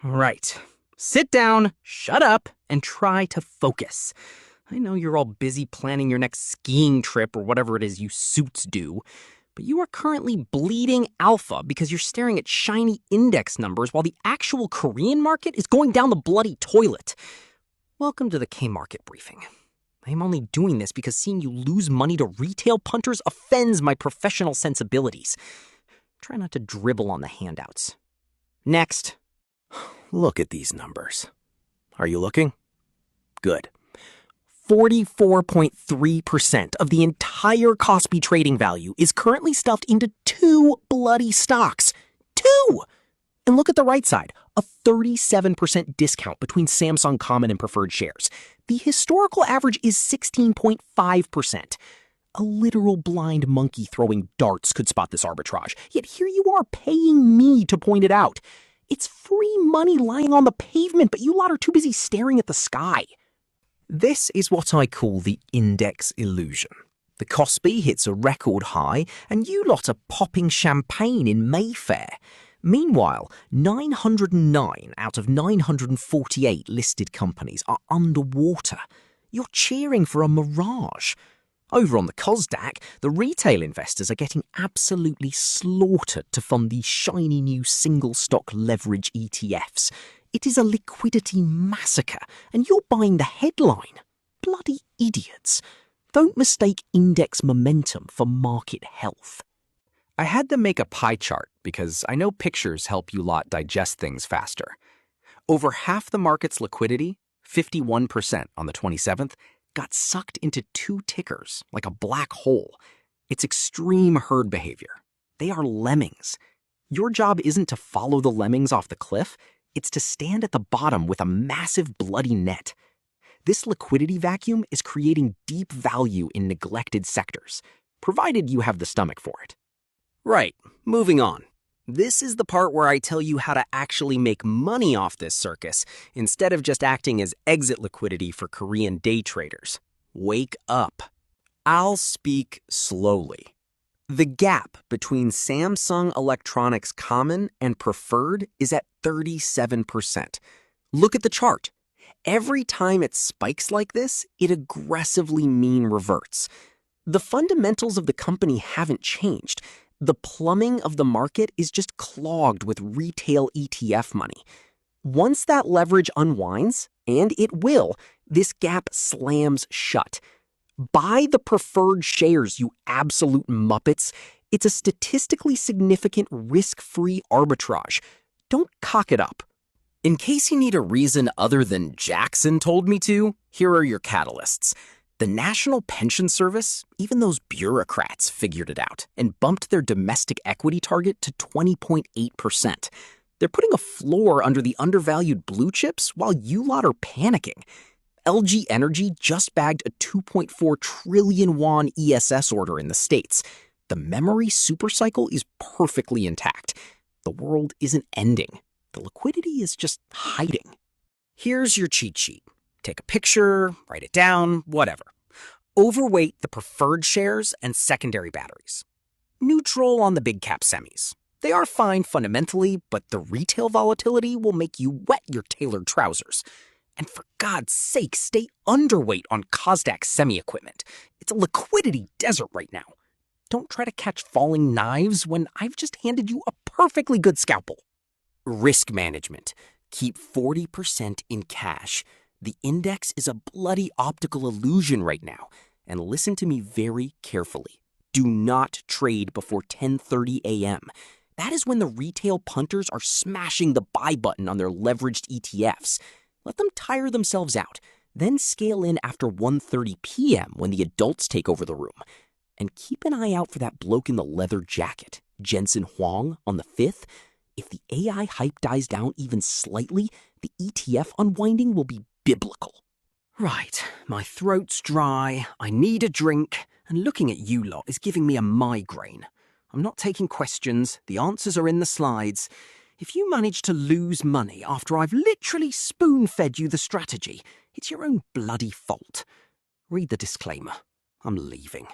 Right. Sit down, shut up, and try to focus. I know you're all busy planning your next skiing trip or whatever it is you suits do, but you are currently bleeding alpha because you're staring at shiny index numbers while the actual Korean market is going down the bloody toilet. Welcome to the K-Market Briefing. I am only doing this because seeing you lose money to retail punters offends my professional sensibilities. Try not to dribble on the handouts. Next. Look at these numbers. Are you looking? Good. 44.3% of the entire KOSPI trading value is currently stuffed into 2 bloody stocks. 2! And look at the right side, a 37% discount between Samsung common and preferred shares. The historical average is 16.5%. A literal blind monkey throwing darts could spot this arbitrage, yet here you are paying me to point it out. It's free money lying on the pavement, but you lot are too busy staring at the sky. This is what I call the index illusion. The KOSPI hits a record high, and you lot are popping champagne in Mayfair. Meanwhile, 909 out of 948 listed companies are underwater. You're cheering for a mirage. Over on the KOSDAQ, the retail investors are getting absolutely slaughtered to fund these shiny new single-stock leverage ETFs. It is a liquidity massacre, and you're buying the headline. Bloody idiots. Don't mistake index momentum for market health. I had them make a pie chart because I know pictures help you lot digest things faster. Over half the market's liquidity, 51% on the 27th, got sucked into 2 tickers like a black hole. It's extreme herd behavior. They are lemmings. Your job isn't to follow the lemmings off the cliff, it's to stand at the bottom with a massive bloody net. This liquidity vacuum is creating deep value in neglected sectors, provided you have the stomach for it. Right, moving on. This is the part where I tell you how to actually make money off this circus, instead of just acting as exit liquidity for Korean day traders. Wake up. I'll speak slowly. The gap between Samsung Electronics Common and Preferred is at 37%. Look at the chart. Every time it spikes like this, it aggressively mean reverts. The fundamentals of the company haven't changed. The plumbing of the market is just clogged with retail ETF money. Once that leverage unwinds, and it will, this gap slams shut. Buy the preferred shares, you absolute muppets. It's a statistically significant risk-free arbitrage. Don't cock it up. In case you need a reason other than Jackson told me to, here are your catalysts. The National Pension Service, even those bureaucrats figured it out and bumped their domestic equity target to 20.8%. They're putting a floor under the undervalued blue chips while you lot are panicking. LG Energy just bagged a 2.4 trillion won ESS order in the States. The memory supercycle is perfectly intact. The world isn't ending. The liquidity is just hiding. Here's your cheat sheet. Take a picture, write it down, whatever. Overweight the preferred shares and secondary batteries. Neutral on the big cap semis. They are fine fundamentally, but the retail volatility will make you wet your tailored trousers. And for God's sake, stay underweight on KOSDAQ semi-equipment. It's a liquidity desert right now. Don't try to catch falling knives when I've just handed you a perfectly good scalpel. Risk management. Keep 40% in cash. The index is a bloody optical illusion right now. And listen to me very carefully. Do not trade before 10:30 a.m. That is when the retail punters are smashing the buy button on their leveraged ETFs. Let them tire themselves out. Then scale in after 1:30 p.m. when the adults take over the room. And keep an eye out for that bloke in the leather jacket, Jensen Huang, on the 5th. If the AI hype dies down even slightly, the ETF unwinding will be biblical. Right, my throat's dry, I need a drink, and looking at you lot is giving me a migraine. I'm not taking questions, the answers are in the slides. If you manage to lose money after I've literally spoon-fed you the strategy, it's your own bloody fault. Read the disclaimer. I'm leaving.